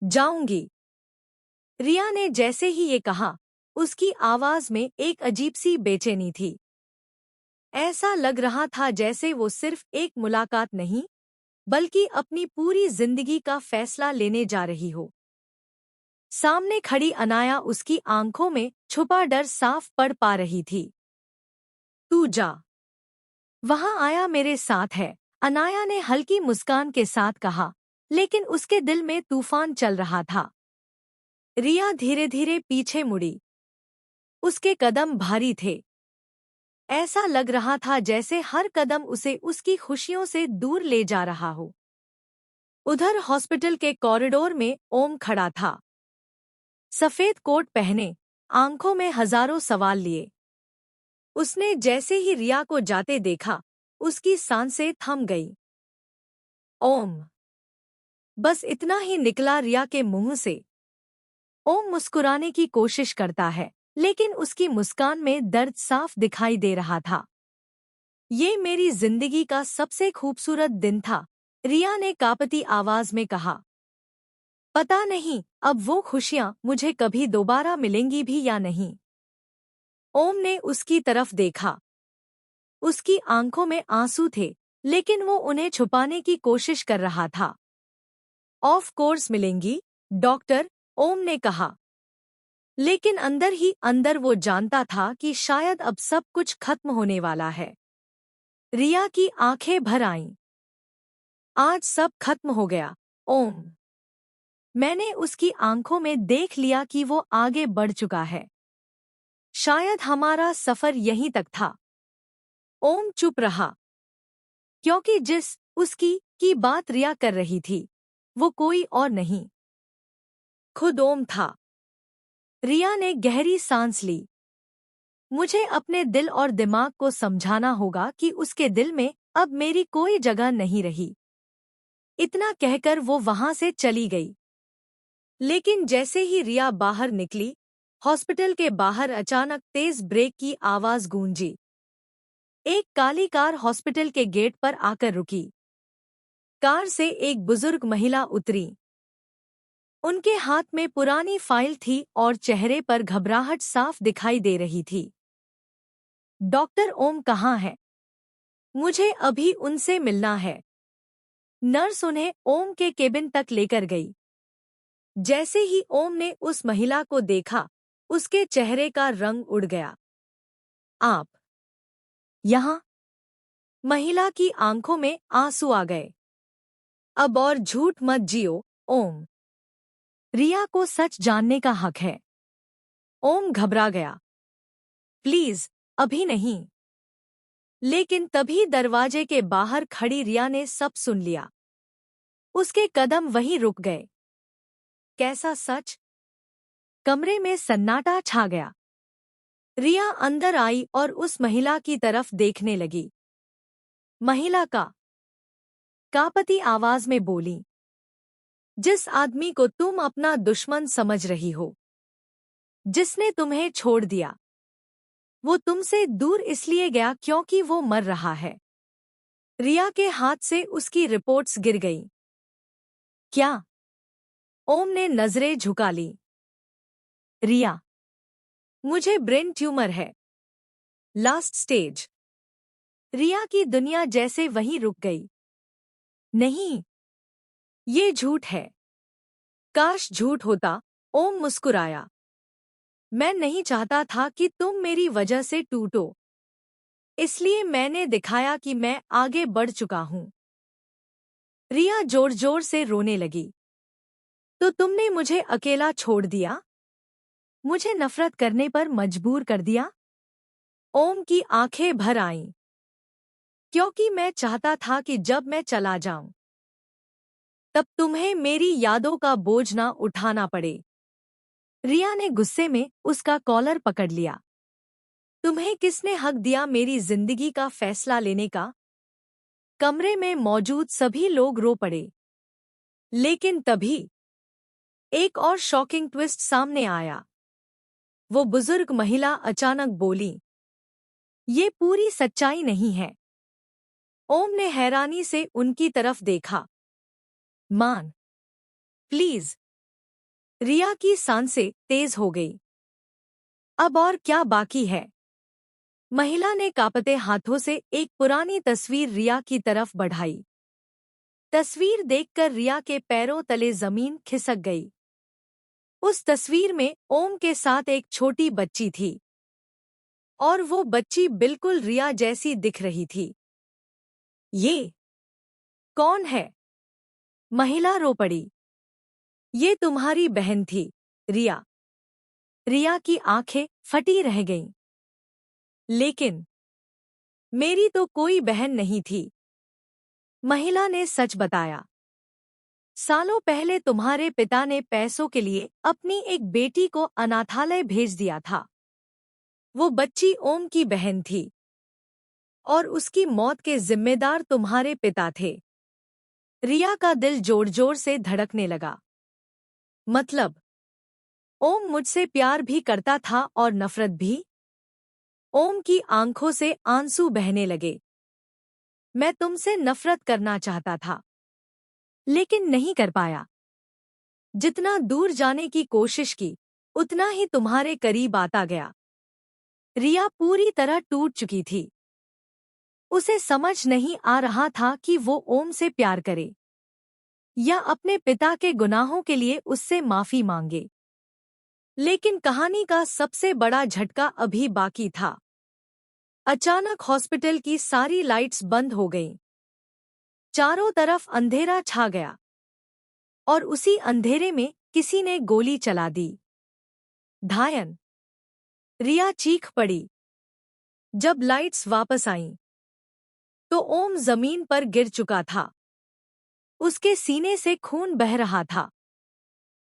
जाऊंगी। रिया ने जैसे ही ये कहा, उसकी आवाज में एक अजीब सी बेचैनी थी। ऐसा लग रहा था जैसे वो सिर्फ एक मुलाकात नहीं, बल्कि अपनी पूरी जिंदगी का फैसला लेने जा रही हो। सामने खड़ी अनाया उसकी आंखों में छुपा डर साफ पढ़ पा रही थी। तू जा। वहां आया मेरे साथ है, अनाया ने हल्की मुस्कान के साथ कहा, लेकिन उसके दिल में तूफान चल रहा था। रिया धीरे धीरे पीछे मुड़ी। उसके कदम भारी थे। ऐसा लग रहा था जैसे हर कदम उसे उसकी खुशियों से दूर ले जा रहा हो। उधर हॉस्पिटल के कॉरिडोर में ओम खड़ा था। सफेद कोट पहने, आंखों में हजारों सवाल लिए। उसने जैसे ही रिया को जाते देखा, उसकी सांसें थम गई। ओम। बस इतना ही निकला रिया के मुंह से। ओम मुस्कुराने की कोशिश करता है, लेकिन उसकी मुस्कान में दर्द साफ दिखाई दे रहा था। ये मेरी जिंदगी का सबसे खूबसूरत दिन था, रिया ने कांपती आवाज में कहा। पता नहीं अब वो खुशियां मुझे कभी दोबारा मिलेंगी भी या नहीं। ओम ने उसकी तरफ देखा। उसकी आंखों में आंसू थे, लेकिन वो उन्हें छुपाने की कोशिश कर रहा था। ऑफ कोर्स मिलेंगी, डॉक्टर, ओम ने कहा। लेकिन अंदर ही अंदर वो जानता था कि शायद अब सब कुछ खत्म होने वाला है। रिया की आंखें भर आईं। आज सब खत्म हो गया, ओम। मैंने उसकी आंखों में देख लिया कि वो आगे बढ़ चुका है। शायद हमारा सफर यहीं तक था। ओम चुप रहा, क्योंकि जिस उसकी की बात रिया कर रही थी, वो कोई और नहीं, खुद ओम था। रिया ने गहरी सांस ली। मुझे अपने दिल और दिमाग को समझाना होगा कि उसके दिल में अब मेरी कोई जगह नहीं रही। इतना कहकर वो वहां से चली गई। लेकिन जैसे ही रिया बाहर निकली, हॉस्पिटल के बाहर अचानक तेज ब्रेक की आवाज गूंजी। एक काली कार हॉस्पिटल के गेट पर आकर रुकी। कार से एक बुजुर्ग महिला उतरी। उनके हाथ में पुरानी फाइल थी और चेहरे पर घबराहट साफ दिखाई दे रही थी। डॉक्टर ओम कहाँ है? मुझे अभी उनसे मिलना है। नर्स उन्हें ओम के केबिन तक लेकर गई। जैसे ही ओम ने उस महिला को देखा, उसके चेहरे का रंग उड़ गया। आप यहाँ? महिला की आंखों में आंसू आ गए। अब और झूठ मत जियो, ओम। रिया को सच जानने का हक है। ओम घबरा गया। प्लीज, अभी नहीं। लेकिन तभी दरवाजे के बाहर खड़ी रिया ने सब सुन लिया। उसके कदम वहीं रुक गए। कैसा सच? कमरे में सन्नाटा छा गया। रिया अंदर आई और उस महिला की तरफ देखने लगी। महिला कांपती आवाज में बोली, जिस आदमी को तुम अपना दुश्मन समझ रही हो, जिसने तुम्हें छोड़ दिया, वो तुमसे दूर इसलिए गया क्योंकि वो मर रहा है। रिया के हाथ से उसकी रिपोर्ट्स गिर गईं। क्या? ओम ने नजरें झुका ली। रिया, मुझे ब्रेन ट्यूमर है, लास्ट स्टेज। रिया की दुनिया जैसे वहीं रुक गई। नहीं, ये झूठ है। काश झूठ होता, ओम मुस्कुराया। मैं नहीं चाहता था कि तुम मेरी वजह से टूटो। इसलिए मैंने दिखाया कि मैं आगे बढ़ चुका हूं। रिया जोर जोर से रोने लगी। तो तुमने मुझे अकेला छोड़ दिया? मुझे नफरत करने पर मजबूर कर दिया? ओम की आंखें भर आईं। क्योंकि मैं चाहता था कि जब मैं चला जाऊं, तब तुम्हें मेरी यादों का बोझ ना उठाना पड़े। रिया ने गुस्से में उसका कॉलर पकड़ लिया। तुम्हें किसने हक दिया मेरी जिंदगी का फैसला लेने का? कमरे में मौजूद सभी लोग रो पड़े। लेकिन तभी एक और शॉकिंग ट्विस्ट सामने आया। वो बुजुर्ग महिला अचानक बोली, ये पूरी सच्चाई नहीं है। ओम ने हैरानी से उनकी तरफ देखा। मान, प्लीज, रिया की सांसें तेज हो गई। अब और क्या बाकी है? महिला ने कांपते हाथों से एक पुरानी तस्वीर रिया की तरफ बढ़ाई। तस्वीर देखकर रिया के पैरों तले जमीन खिसक गई। उस तस्वीर में ओम के साथ एक छोटी बच्ची थी और वो बच्ची बिल्कुल रिया जैसी दिख रही थी। ये कौन है? महिला रो पड़ी। ये तुम्हारी बहन थी, रिया। रिया की आंखें फटी रह गईं। लेकिन मेरी तो कोई बहन नहीं थी। महिला ने सच बताया। सालों पहले तुम्हारे पिता ने पैसों के लिए अपनी एक बेटी को अनाथालय भेज दिया था। वो बच्ची ओम की बहन थी और उसकी मौत के जिम्मेदार तुम्हारे पिता थे। रिया का दिल जोर जोर से धड़कने लगा। मतलब ओम मुझसे प्यार भी करता था और नफरत भी? ओम की आंखों से आंसू बहने लगे। मैं तुमसे नफरत करना चाहता था, लेकिन नहीं कर पाया। जितना दूर जाने की कोशिश की, उतना ही तुम्हारे करीब आता गया। रिया पूरी तरह टूट चुकी थी। उसे समझ नहीं आ रहा था कि वो ओम से प्यार करे या अपने पिता के गुनाहों के लिए उससे माफी मांगे। लेकिन कहानी का सबसे बड़ा झटका अभी बाकी था। अचानक हॉस्पिटल की सारी लाइट्स बंद हो गईं। चारों तरफ अंधेरा छा गया और उसी अंधेरे में किसी ने गोली चला दी। धायन। रिया चीख पड़ी। जब लाइट्स वापस आईं, तो ओम जमीन पर गिर चुका था। उसके सीने से खून बह रहा था।